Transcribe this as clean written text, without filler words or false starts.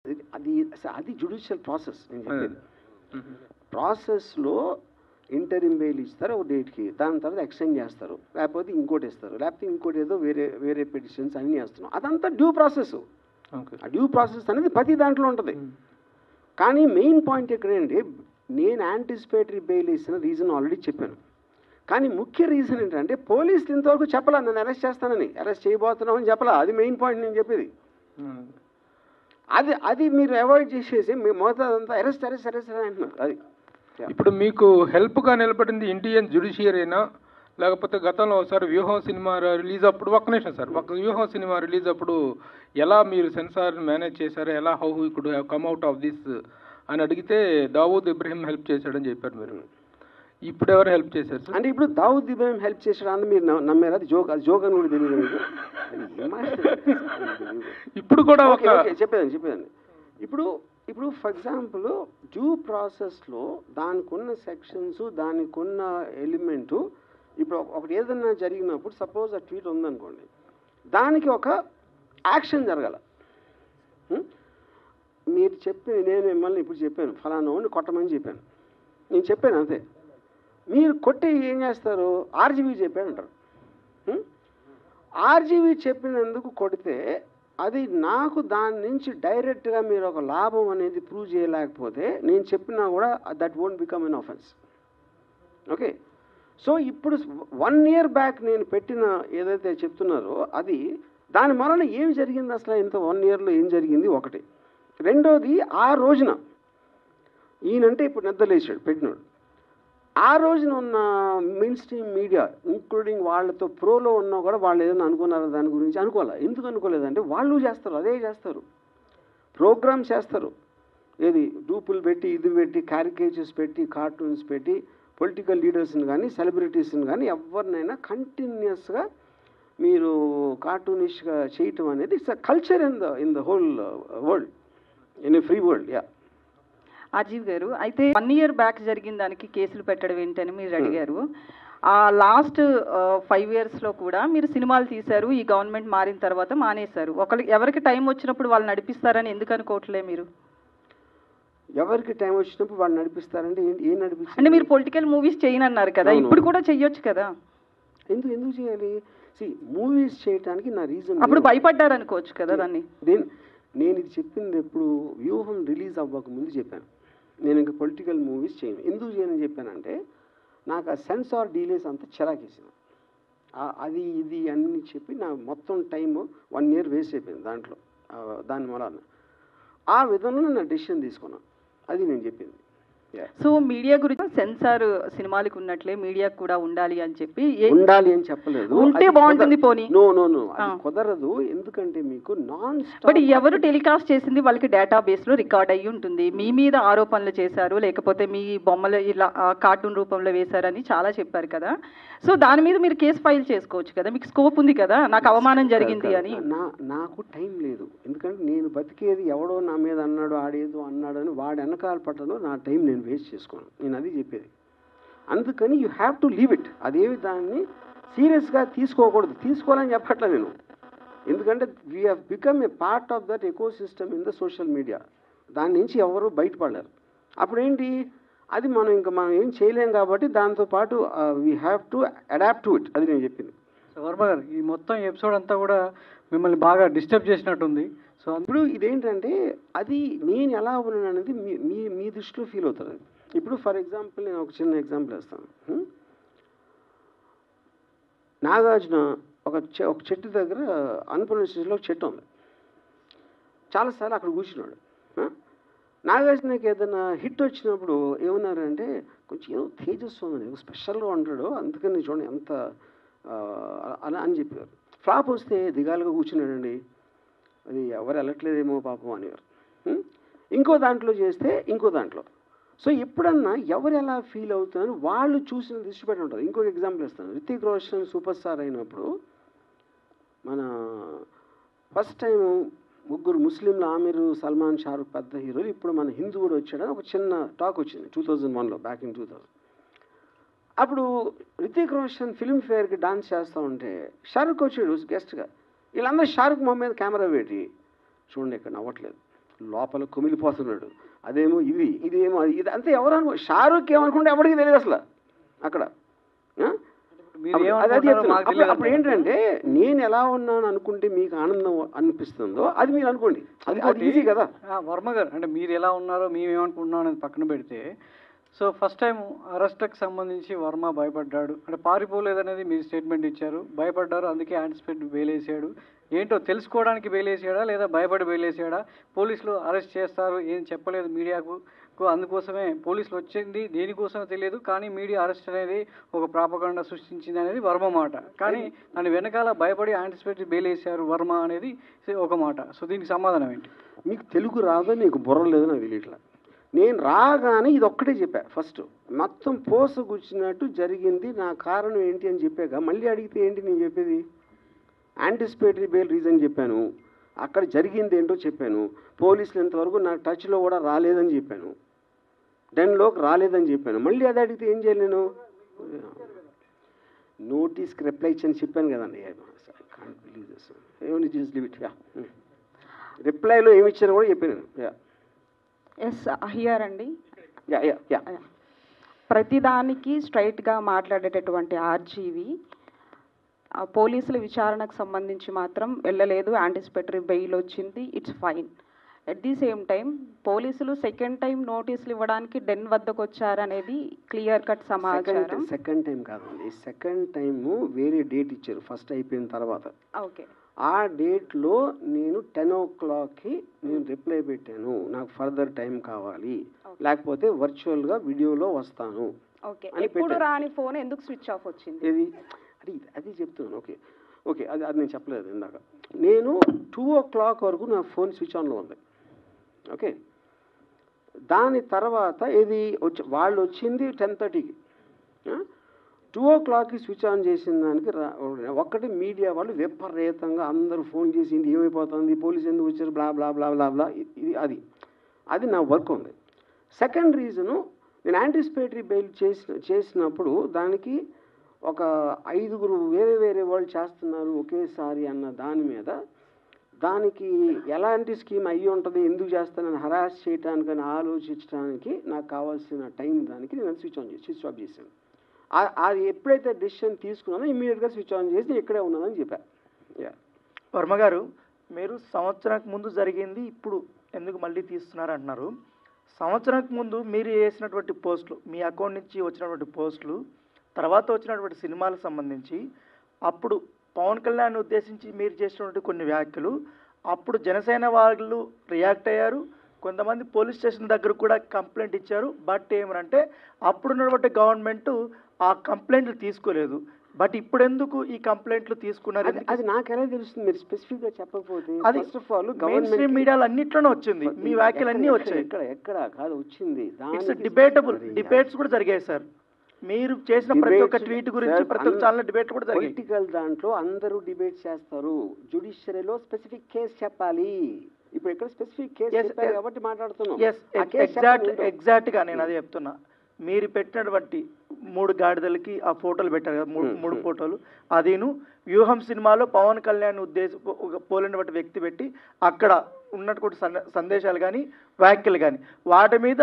అది అది judicial process. నేను చెప్పేది ప్రాసెస్లో ఇంటరిమ్ బెయిల్ ఇస్తారు ఒక డేట్కి, దాని తర్వాత ఎక్స్టెండ్ చేస్తారు, లేకపోతే ఇంకోటి ఇస్తారు, లేకపోతే ఇంకోటి ఏదో వేరే వేరే పిటిషన్స్ అన్నీ వేస్తున్నాం. అదంతా డ్యూ ప్రాసెస్. ఆ డ్యూ ప్రాసెస్ అనేది ప్రతి దాంట్లో ఉంటుంది. కానీ మెయిన్ పాయింట్ ఎక్కడంటే నేను యాంటిసిపేటరీ బెయిల్ ఇచ్చిన రీజన్ ఆల్రెడీ చెప్పాను. కానీ ముఖ్య రీజన్ ఏంటంటే పోలీసులు ఇంతవరకు చెప్పలా నన్ను అరెస్ట్ చేస్తానని, అరెస్ట్ చేయబోతున్నామని చెప్పలా. అది మెయిన్ పాయింట్ నేను చెప్పేది. అది మీరు అవాయిడ్ చేసేసి మీ మొదటంతా అరెస్ట్ అరెస్ట్ అరెస్ట్ అని అంటున్నారు. అది ఇప్పుడు మీకు హెల్ప్గా నిలబడింది ఇండియన్ జ్యుడిషియరీనా, లేకపోతే గతంలో ఒకసారి వ్యూహం సినిమా రిలీజ్ అప్పుడు ఒక్క నిమిషం సార్, ఒక వ్యూహం సినిమా రిలీజ్ అప్పుడు ఎలా మీరు సెన్సార్ మేనేజ్ చేశారు, ఎలా how you could have come out of this అని అడిగితే దావూద్ ఇబ్రహీం హెల్ప్ చేశాడని చెప్పారు మీరు. ఇప్పుడు ఎవరు హెల్ప్ చేశారు సార్? అంటే ఇప్పుడు దావూద్ ఇబ్రహీం హెల్ప్ చేశాడు అని మీరు నమ్మారు? అది జోక్, అది జోక్ అని కూడా తెలియదు. ఇప్పుడు కూడా చెప్పేదండి ఇప్పుడు ఫర్ ఎగ్జాంపుల్ డ్యూ ప్రాసెస్లో దానికి ఉన్న సెక్షన్స్, దానికి ఉన్న ఎలిమెంటు, ఇప్పుడు ఒకటి ఏదన్నా జరిగినప్పుడు సపోజ్ ఆ ట్వీట్ ఉందనుకోండి, దానికి ఒక యాక్షన్ జరగాల. మీరు నేను మిమ్మల్ని ఇప్పుడు చెప్పాను ఫలానా వాడిని కొట్టమని చెప్పాను, నేను చెప్పాను అంతే. మీరు కొట్టి ఏం చేస్తారు? ఆర్జీవీ చెప్పాడు అంటారు. ఆర్జీవీ చెప్పినందుకు కొడితే అది నాకు దాని నుంచి డైరెక్ట్గా మీరు ఒక లాభం అనేది ప్రూవ్ చేయలేకపోతే నేను చెప్పినా కూడా that won't become an offence. Okay, so ఇప్పుడు 1 year బ్యాక్ నేను పెట్టిన ఏదైతే చెప్తున్నారో అది దాని వలన ఏం జరిగింది, అసలు ఇంత 1 yearలో ఏం జరిగింది ఒకటి. రెండోది ఆ రోజున ఈయనంటే ఇప్పుడు నిద్రలేసాడు పెట్టినాడు, ఆ రోజున ఉన్న మెయిన్ స్ట్రీమ్ మీడియా ఇంక్లూడింగ్ వాళ్ళతో ప్రోలో ఉన్నా కూడా వాళ్ళు ఏదైనా అనుకున్నారో దాని గురించి అనుకోవాలి. ఎందుకు అనుకోలేదంటే వాళ్ళు చేస్తారు, అదే చేస్తారు, ప్రోగ్రామ్స్ చేస్తారు. ఏది డూపులు పెట్టి, ఇది పెట్టి, క్యారికేచర్స్ పెట్టి, కార్టూన్స్ పెట్టి, పొలిటికల్ లీడర్స్ని కానీ సెలబ్రిటీస్ని కానీ ఎవరినైనా కంటిన్యూస్గా మీరు కార్టూనిష్గా చేయటం అనేది it's a culture in the whole world, in a free world. Yeah Ajeev గారు, అయితే 1 year బ్యాక్ జరిగిన దానికి కేసులు పెట్టడం ఏంటని మీరు అడిగారు. ఆ లాస్ట్ 5 yearsలో కూడా మీరు సినిమాలు తీశారు, ఈ గవర్నమెంట్ మారిన తర్వాత మానేశారు. ఎవరికి టైం వచ్చినప్పుడు వాళ్ళు నడిపిస్తారని ఎందుకు అనుకోవట్లే మీరు? ఎవరికి టైం వచ్చినప్పుడు వాళ్ళు నడిపిస్తారంటే ఏం నడిపిస్తారు? అంటే మీరు పొలిటికల్ మూవీస్ చేయనన్నారు కదా, ఇప్పుడు కూడా చెయ్యొచ్చు కదా. ఎందుకు చేయాలి? మూవీస్ చేయడానికి నా రీజన్. అప్పుడు భయపడ్డారు అనుకోవచ్చు కదా దాన్ని. నేను ఇది చెప్పింది ఎప్పుడు వ్యూహం రిలీజ్ అవ్వక ముందు చెప్పాను, నేను ఇంకా పొలిటికల్ మూవీస్ చేయను. ఎందుకు చేయనని చెప్పానంటే నాకు ఆ సెన్సార్ డీలేస్ అంతా చిరాకేసిన, అది ఇది అన్నీ చెప్పి నా మొత్తం టైము 1 year వేస్ట్ అయిపోయింది దాంట్లో. దాని వలన ఆ విధంలో నా డెసిషన్ తీసుకున్నాను, అది నేను చెప్పింది. సో మీడియా గురించి సెన్సార్ సినిమాలకు ఉన్నట్లే మీడియాకు కూడా ఉండాలి అని చెప్పి ఉండాలి అని చెప్పలేదు, ఉంటే బాగుంటుంది. పోనీ నో కుదరదు. ఎందుకంటే మీకు నాన్ స్టాప్ బట్ ఎవరు టెలికాస్ట్ చేసింది వాళ్ళకి డేటాబేస్ లో రికార్డ్ అయ్యి ఉంటుంది. మీ మీద ఆరోపణలు చేశారు, లేకపోతే మీ బొమ్మలు ఇలా కార్టూన్ రూపంలో వేశారని చాలా చెప్పారు కదా. సో దాని మీద మీరు కేసు ఫైల్ చేసుకోవచ్చు కదా, మీకు స్కోప్ ఉంది కదా. నాకు అవమానం జరిగింది అని. నాకు టైం లేదు, ఎందుకంటే నేను బతికేది ఎవడో నా మీద అన్నాడు, ఆడేదో అన్నాడు అని వాడు వెనకాల పట్టడం నా టైం నేను వేస్ట్ చేసుకోను. నేను అది చెప్పేది. అందుకని you have to leave it. అదేవి దాన్ని సీరియస్గా తీసుకోకూడదు, తీసుకోవాలని చెప్పట్లే నేను. ఎందుకంటే we have become a part of that ecosystem in the social media. దాని నుంచి ఎవరు బయటపడలేరు. అప్పుడు ఏంటి, అది మనం ఏం చేయలేం కాబట్టి దాంతోపాటు we have to adapt to it. అది నేను చెప్పింది. సో వర్మ గారు, ఈ మొత్తం ఎపిసోడ్ అంతా కూడా మిమ్మల్ని బాగా డిస్టర్బ్ చేసినట్టుంది. సో ఇప్పుడు ఇదేంటంటే అది నేను ఎలా ఉన్నాను అనేది మీ దృష్టిలో ఫీల్ అవుతుంది. ఇప్పుడు ఫర్ ఎగ్జాంపుల్ నేను ఒక చిన్న ఎగ్జాంపుల్ వేస్తాను. నాగార్జున ఒక చెట్టు దగ్గర అన్నపూర్ణ స్టేజ్లో ఒక చెట్టు ఉంది, చాలాసార్లు అక్కడ కూర్చున్నాడు. నాగార్జునకి ఏదైనా హిట్ వచ్చినప్పుడు ఏమన్నారంటే కొంచెం ఏదో తేజస్సు ఉందని, స్పెషల్గా ఉంటాడు, అందుకని చూడండి ఎంత అలా అని చెప్పారు. ఫ్లాప్ వస్తే దిగాలుగా కూర్చున్నాడండి, అది ఎవరు వెళ్ళట్లేదేమో పాపం అనేవారు. ఇంకో దాంట్లో చేస్తే ఇంకో దాంట్లో. సో ఎప్పుడన్నా ఎవరు ఎలా ఫీల్ అవుతున్నారని వాళ్ళు చూసిన దృష్టి పెట్టి ఉంటారు. ఇంకొక ఎగ్జాంపుల్ ఇస్తాను. రితిక్ రోషన్ సూపర్ స్టార్ అయినప్పుడు మన ఫస్ట్ టైం 3 ముస్లింలు, ఆమిర్, సల్మాన్, షారుఖ్ పెద్ద హీరోలు, ఇప్పుడు మన హిందూ కూడా వచ్చాడని ఒక చిన్న టాక్ వచ్చింది 2001లో, బ్యాక్ ఇన్ 2000. అప్పుడు రితిక్ రోషన్ ఫిల్మ్ఫేర్కి డాన్స్ చేస్తూ ఉంటే షారుఖ్ వచ్చాడు గెస్ట్గా. వీళ్ళందరూ షారుఖ్ మొహం మీద కెమెరా పెట్టి చూడండి ఇక్కడ నవ్వట్లేదు, లోపల కుమిలిపోతున్నాడు. అదేమో ఇదేమో ఇది అంతే. ఎవరు షారూక్ ఏమనుకుంటే ఎవరికి తెలియదు అసలు అక్కడ. అప్పుడు ఏంటంటే నేను ఎలా ఉన్నాను అనుకుంటే మీకు ఆనందం అనిపిస్తుందో అది మీరు అనుకోండి. అది ఈజీ కదా. వర్మ గారు, అంటే మీరు ఎలా ఉన్నారో మేము ఏమనుకుంటున్నాం అనేది పక్కన పెడితే, సో ఫస్ట్ టైం అరెస్ట్కి సంబంధించి వర్మ భయపడ్డాడు, అంటే పారిపోలేదనేది మీరు స్టేట్మెంట్ ఇచ్చారు. భయపడ్డారు, అందుకే యాంటిసిపేట్ బెయిలేసాడు. ఏంటో తెలుసుకోవడానికి బెయిలేసాడా లేదా భయపడి బెయిలేసాడా? పోలీసులు అరెస్ట్ చేస్తారు ఏం చెప్పలేదు మీడియాకు, అందుకోసమే పోలీసులు వచ్చింది దేనికోసమో తెలియదు, కానీ మీడియా అరెస్ట్ అనేది ఒక ప్రాపగండా సృష్టించింది అనేది వర్మ మాట. కానీ దాని వెనకాల భయపడి యాంటిసిపేట్ బెయిలేసారు వర్మ అనేది ఒక మాట. సో దీనికి సమాధానం ఏంటి? మీకు తెలుగు రాదో నీకు బుర్ర లేదో నాకు తెలియట్లా. నేను రాగానే ఇది ఒక్కటే చెప్పా. ఫస్ట్ మొత్తం పోసగుచ్చినట్టు జరిగింది, నా కారణం ఏంటి అని చెప్పాక మళ్ళీ అడిగితే ఏంటి నేను చెప్పేది? యాంటిసిపేటరీ బెయిల్ రీజన్ చెప్పాను, అక్కడ జరిగింది ఏంటో చెప్పాను, పోలీసులు ఇంతవరకు నాకు టచ్లో కూడా రాలేదని చెప్పాను, డెన్లోకి రాలేదని చెప్పాను. మళ్ళీ అది అడిగితే ఏం చేయాలి నేను? నోటీస్కి రిప్లై ఇచ్చని చెప్పాను కదండి. రిప్లైలో ఏమి ఇచ్చాను కూడా చెప్పాను. ఎస్ అహియార్ అండి. యా ప్రతిదానికి స్ట్రైట్గా మాట్లాడేటటువంటి ఆర్జీవి పోలీసుల విచారణకు సంబంధించి మాత్రం వెళ్ళలేదు, యాంటిసిపేటరీ బెయిల్ వచ్చింది, it's fine. At the same time పోలీసులు సెకండ్ టైం నోటీసులు ఇవ్వడానికి డెన్ వద్దకు వచ్చారనేది క్లియర్ కట్ సమాచారం. సెకండ్ టైం కాదండి, సెకండ్ టైము వేరే డేట్ ఇచ్చారు ఫస్ట్ అయిపోయిన తర్వాత. ఓకే, ఆ డేట్లో నేను 10 o'clockకి నేను రిప్లై పెట్టాను, నాకు ఫర్దర్ టైం కావాలి, లేకపోతే వర్చువల్గా వీడియోలో వస్తాను. ఓకే, ఎప్పుడు రాని ఫోన్ ఎందుకు స్విచ్ ఆఫ్ వచ్చింది? ఇది అది చెప్తున్నాను. ఓకే అది నేను చెప్పలేదు ఇందాక. నేను 2 o'clock వరకు నా ఫోన్ స్విచ్ ఆన్లో ఉంది. ఓకే, దాని తర్వాత ఇది వాళ్ళు వచ్చింది 10:30కి. 2 o'clockకి స్విచ్ ఆన్ చేసిన దానికి ఒక్కటి మీడియా వాళ్ళు విపరీతంగా అందరూ ఫోన్ చేసి ఇంటి ఏమైపోతుంది, పోలీసు ఎందుకు వచ్చారు, బ్లా బ్లా బ్లా బ్లా బ్లా. ఇది అది నా వర్క్ ఉంది. సెకండ్ రీజను, నేను యాంటిసిపేటరీ బెయిల్ చేసినప్పుడు దానికి ఒక 5 వేరే వాళ్ళు చేస్తున్నారు ఒకేసారి అన్న దాని మీద, దానికి ఎలాంటి స్కీమ్ అయ్యి ఉంటుంది, ఎందుకు చేస్తానని హరాస్ చేయడానికని ఆలోచించడానికి నాకు కావాల్సిన టైం దానికి నేను స్విచ్ ఆఫ్ చేశాను. అది ఎప్పుడైతే డెసిషన్ తీసుకున్నానో ఇమ్మీడియట్గా స్విచ్ ఆన్ చేసి ఇక్కడే ఉన్నానని చెప్పాను. వర్మ గారు, మీరు సంవత్సరానికి ముందు జరిగింది ఇప్పుడు ఎందుకు మళ్ళీ తీస్తున్నారు అంటున్నారు. సంవత్సరానికి ముందు మీరు చేసినటువంటి పోస్టులు, మీ అకౌంట్ నుంచి వచ్చినటువంటి పోస్టులు, తర్వాత వచ్చినటువంటి సినిమాలకు సంబంధించి అప్పుడు పవన్ కళ్యాణ్ ఉద్దేశించి మీరు చేసినటువంటి కొన్ని వ్యాఖ్యలు, అప్పుడు జనసేన వాళ్ళు రియాక్ట్ అయ్యారు, కొంతమంది పోలీస్ స్టేషన్ దగ్గర కూడా కంప్లైంట్ ఇచ్చారు. బట్ ఏమనంటే అప్పుడున్నటువంటి గవర్నమెంట్ ఆ కంప్లైంట్లు తీసుకోలేదు. బట్ ఇప్పుడు ఎందుకు ఈ కంప్లైంట్లు తీసుకున్నారు? అది నాకు ఎలా తెలుస్తుంది మీరు స్పెసిఫిక్గా చెప్పకపోతే? అది ఫస్ట్ ఆఫ్ ఆల్ గవర్నమెంట్ మీడియాలో అన్నిట్లోనే వచ్చింది, మీ వ్యాఖ్యలు అన్నీ వచ్చాయి. ఎక్కడ కాదు వచ్చింది, ఇట్స్ డిబేటబుల్, డిబేట్స్ కూడా జరిగాయి సార్. మీరు చేసిన ప్రతి ఒక్క ట్వీట్ గురించి ప్రతి ఒక్క ఛానల్ డిబేట్ కూడా జరిగాయి. పొలిటికల్ దాంట్లో అందరూ డిబేట్ చేస్తారు, జ్యుడిషియరీలో స్పెసిఫిక్ కేసు చెప్పాలి. ఇప్పుడు ఇక్కడ స్పెసిఫిక్ కేసు చెప్పారు కాబట్టి మాట్లాడుతున్నాం. ఎగ్జాక్ట్గా నేను అదే చెప్తున్నా. మీరు పెట్టినటువంటి 3 గాడిదలకి ఆ ఫోటోలు పెట్టారు కదా, 3 ఫోటోలు, అదేను వ్యూహం సినిమాలో పవన్ కళ్యాణ్ పోలినటువంటి వ్యక్తి పెట్టి అక్కడ ఉన్నటువంటి సందేశాలు కానీ వ్యాఖ్యలు కానీ వాటి మీద